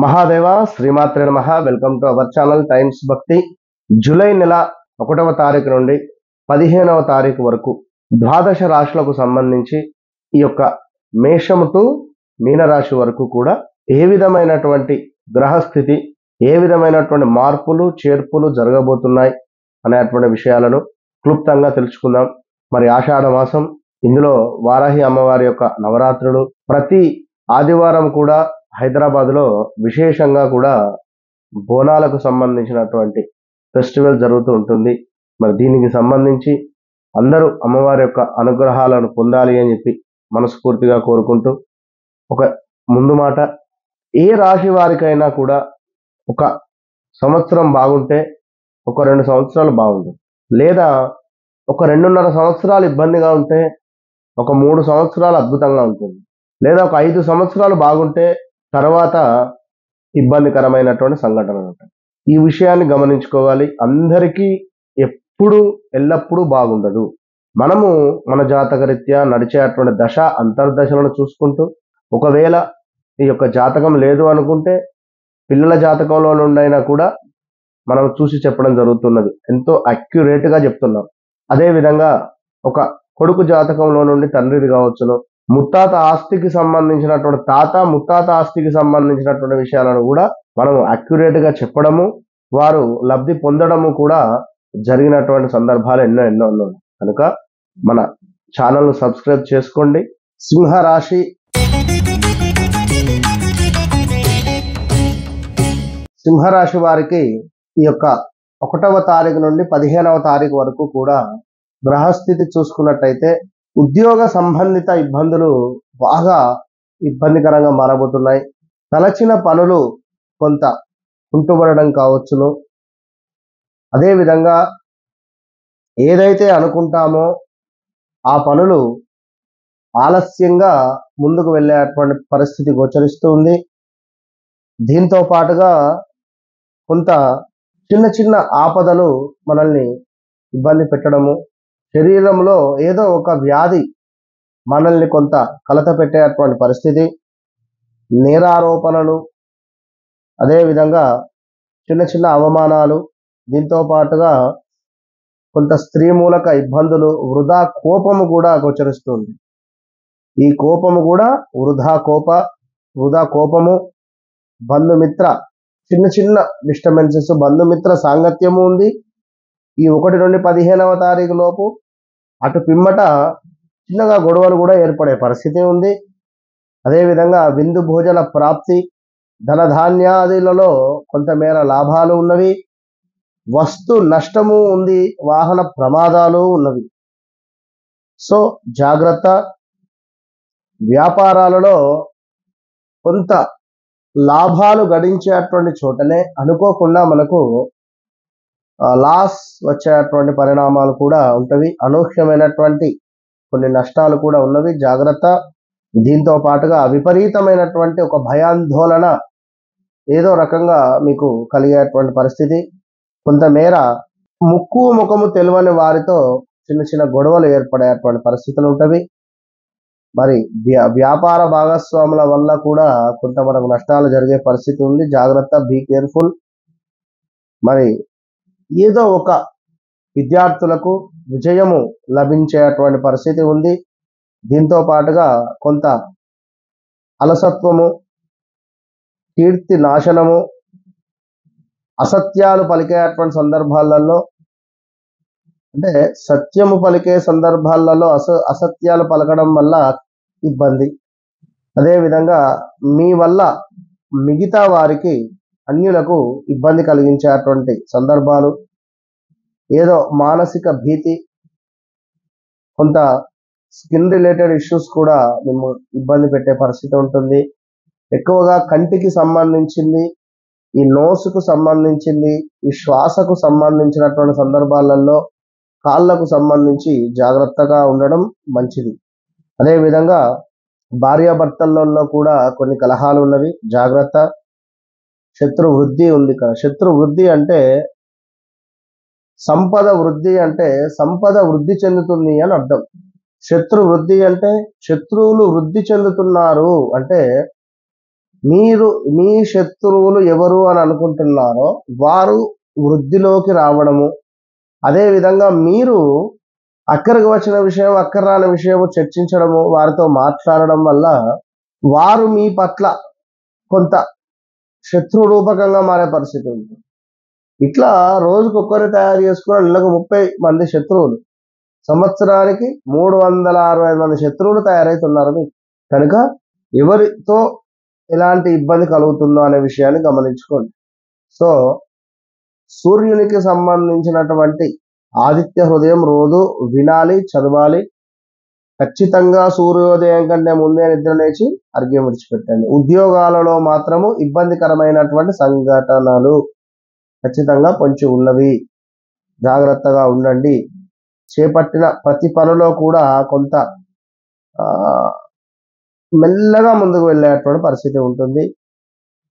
మహాదేవ శ్రీమాత్రే నమః. Welcome to our channel times భక్తి. జూలై నెల 1వ తారీఖు నుండి 15వ తారీఖు వరకు ద్వాదశ రాశులకు సంబంధించి ఈ యొక్క మేషము టు మీనరాశి వరకు కూడా ఏ విధమైనటువంటి గ్రహస్థితి, ఏ విధమైనటువంటి మార్పులు చేర్పులు జరగబోతున్నాయి అనేటువంటి విషయాలను క్లుప్తంగా తెలుసుకుందాం. మరి ఆషాఢ మాసం, ఇందులో వారాహి అమ్మవారి యొక్క నవరాత్రులు, ప్రతి ఆదివారం కూడా హైదరాబాద్లో విశేషంగా కూడా బోనాలకు సంబంధించినటువంటి ఫెస్టివల్ జరుగుతూ ఉంటుంది. మరి దీనికి సంబంధించి అందరూ అమ్మవారి యొక్క అనుగ్రహాలను పొందాలి అని చెప్పి మనస్ఫూర్తిగా కోరుకుంటూ, ఒక ముందు మాట, ఏ రాశి వారికైనా కూడా ఒక సంవత్సరం బాగుంటే ఒక 2 సంవత్సరాలు బాగుంటుంది, లేదా ఒక 2.5 సంవత్సరాలు ఇబ్బందిగా ఉంటే ఒక 3 సంవత్సరాలు అద్భుతంగా ఉంటుంది, లేదా ఒక 5 సంవత్సరాలు బాగుంటే తర్వాత ఇబ్బందికరమైనటువంటి సంఘటనలు ఉంటాయి. ఈ విషయాన్ని గమనించుకోవాలి. అందరికీ ఎప్పుడు ఎల్లప్పుడూ బాగుండదు. మనము మన జాతకరీత్యా నడిచేటువంటి దశ అంతర్దశలను చూసుకుంటూ, ఒకవేళ ఈ యొక్క జాతకం లేదు అనుకుంటే పిల్లల జాతకంలో నుండైనా కూడా మనం చూసి చెప్పడం జరుగుతున్నది. ఎంతో అక్యురేట్గా చెప్తున్నాం. అదేవిధంగా ఒక కొడుకు జాతకంలో నుండి తండ్రిది కావచ్చును, ముత్తాత ఆస్తికి సంబంధించినటువంటి ముత్తాత ఆస్తికి సంబంధించినటువంటి విషయాలను కూడా మనం అక్యురేట్గా చెప్పడము, వారు లబ్ధి పొందడము కూడా జరిగినటువంటి సందర్భాలు ఎన్నో ఎన్నో ఉన్నాయి. కనుక మన ఛానల్ను సబ్స్క్రైబ్ చేసుకోండి. సింహరాశి వారికి ఈ యొక్క 1వ తారీఖు నుండి 15వ తారీఖు వరకు కూడా గ్రహస్థితి చూసుకున్నట్టయితే ఉద్యోగ సంబంధిత ఇబ్బందులు బాగా ఇబ్బందికరంగా మారబోతున్నాయి. తలచిన పనులు కొంత కుంటుపడడం కావచ్చును. అదేవిధంగా ఏదైతే అనుకుంటామో ఆ పనులు ఆలస్యంగా ముందుకు వెళ్ళేటువంటి పరిస్థితి గోచరిస్తూ ఉంది. దీంతో పాటుగా కొంత చిన్న చిన్న ఆపదలు మనల్ని ఇబ్బంది పెట్టడము, శరీరంలో ఏదో ఒక వ్యాధి మనల్ని కొంత కలత పెట్టేటువంటి పరిస్థితి, నేరారోపణలు, అదేవిధంగా చిన్న చిన్న అవమానాలు, దీంతో పాటుగా కొంత స్త్రీ మూలక ఇబ్బందులు, వృధా కోపము కూడా గోచరిస్తుంది. ఈ కోపము కూడా వృధా కోపము, బంధుమిత్ర చిన్న చిన్న డిస్టర్బెన్సెస్, బంధుమిత్ర సాంగత్యము ఉంది. ఈ 1 నుండి 15వ తారీఖు లోపు అటు పిమ్మట చిన్నగా గొడవలు కూడా ఏర్పడే పరిస్థితి ఉంది. అదేవిధంగా విందు భోజన ప్రాప్తి, ధనధాన్యాదులలో కొంతమేర లాభాలు ఉన్నవి, వస్తు నష్టము ఉంది, వాహన ప్రమాదాలు ఉన్నవి. సో జాగ్రత్త. వ్యాపారాలలో కొంత లాభాలు గడించేటువంటి చోటనే అనుకోకుండా మనకు లాస్ వచ్చేటువంటి పరిణామాలు కూడా ఉంటవి. అనూహ్యమైనటువంటి కొన్ని నష్టాలు కూడా ఉన్నవి. జాగ్రత్త. దీంతో పాటుగా విపరీతమైనటువంటి ఒక భయాందోళన ఏదో రకంగా మీకు కలిగేటువంటి పరిస్థితి, కొంతమేర ముక్కు ముఖము తెలియని వారితో చిన్న చిన్న గొడవలు ఏర్పడేటువంటి పరిస్థితులు ఉంటవి. మరి వ్యాపార భాగస్వాముల వల్ల కూడా కొంత మనకు నష్టాలు జరిగే పరిస్థితి ఉంది. జాగ్రత్త. Be careful. మరి ఏదో ఒక విద్యార్థులకు విజయము లభించేటువంటి పరిస్థితి ఉంది. దీంతో పాటుగా కొంత అలసత్వము, కీర్తి నాశనము, అసత్యాలు పలికేటువంటి సందర్భాలలో, అంటే సత్యము పలికే సందర్భాలలో అసత్యాలు పలకడం వల్ల ఇబ్బంది. అదేవిధంగా మీ వల్ల మిగతా వారికి, అన్యులకు ఇబ్బంది కలిగించేటువంటి సందర్భాలు, ఏదో మానసిక భీతి, కొంత స్కిన్ రిలేటెడ్ ఇష్యూస్ కూడా మేము ఇబ్బంది పెట్టే పరిస్థితి ఉంటుంది. ఎక్కువగా కంటికి సంబంధించింది, ఈ నోసుకు సంబంధించింది, ఈ శ్వాసకు సంబంధించినటువంటి సందర్భాలలో, కాళ్ళకు సంబంధించి జాగ్రత్తగా ఉండడం మంచిది. అదేవిధంగా భార్యాభర్తలలో కూడా కొన్ని కలహాలు ఉన్నవి. జాగ్రత్త. శత్రు వృద్ధి ఉంది కదా. శత్రు వృద్ధి అంటే సంపద వృద్ధి, అంటే సంపద వృద్ధి చెందుతుంది అని అర్థం. శత్రు వృద్ధి అంటే శత్రువులు వృద్ధి చెందుతున్నారు అంటే మీరు మీ శత్రువులు ఎవరు అని అనుకుంటున్నారో వారు వృద్ధిలోకి రావడము, అదే విధంగా మీరు అక్కడికి వచ్చిన విషయం అక్కర రాని విషయము చర్చించడము, వారితో మాట్లాడడం వల్ల వారు మీ పట్ల కొంత శత్రు రూపకంగా మారే పరిస్థితి ఉంటుంది. ఇట్లా రోజుకొక్కరిని తయారు చేసుకున్న నెలకు 30 మంది శత్రువులు, సంవత్సరానికి 365 మంది శత్రువులు తయారవుతున్నారు మీకు. కనుక ఎవరితో ఎలాంటి ఇబ్బంది కలుగుతుందో అనే విషయాన్ని గమనించుకోండి. సో సూర్యునికి సంబంధించినటువంటి ఆదిత్య హృదయం రోజు వినాలి, చదవాలి. ఖచ్చితంగా సూర్యోదయం కంటే ముందే నిద్ర లేచి అర్ఘ్యం విడిచిపెట్టండి. ఉద్యోగాలలో మాత్రము ఇబ్బందికరమైనటువంటి సంఘటనలు ఖచ్చితంగా పొంచి ఉన్నవి, జాగ్రత్తగా ఉండండి. చేపట్టిన ప్రతి పనిలో కూడా కొంత మెల్లగా ముందుకు వెళ్ళేటువంటి పరిస్థితి ఉంటుంది.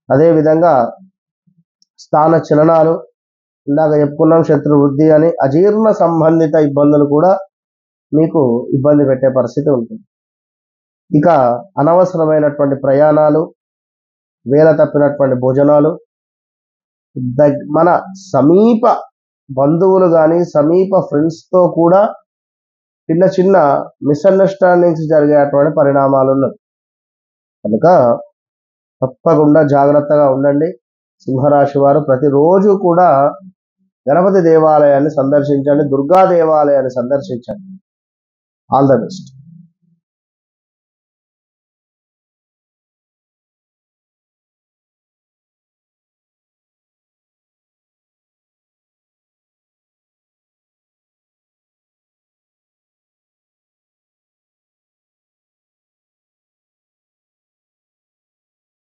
అదేవిధంగా స్థాన చలనాలు, ఇందాక చెప్పుకున్నాం శత్రు వృద్ధి అని, అజీర్ణ సంబంధిత ఇబ్బందులు కూడా మీకు ఇబ్బంది పెట్టే పరిస్థితి ఉంటుంది. ఇక అనవసరమైనటువంటి ప్రయాణాలు, వేల తప్పినటువంటి భోజనాలు, మన సమీప బంధువులు కానీ సమీప ఫ్రెండ్స్తో కూడా చిన్న చిన్న మిస్అండర్స్టాండింగ్స్ జరిగేటువంటి పరిణామాలు ఉన్నాయి. కనుక తప్పకుండా జాగ్రత్తగా ఉండండి. సింహరాశి వారు ప్రతిరోజు కూడా గణపతి దేవాలయాన్ని సందర్శించండి, దుర్గా దేవాలయాన్ని సందర్శించండి. All the best.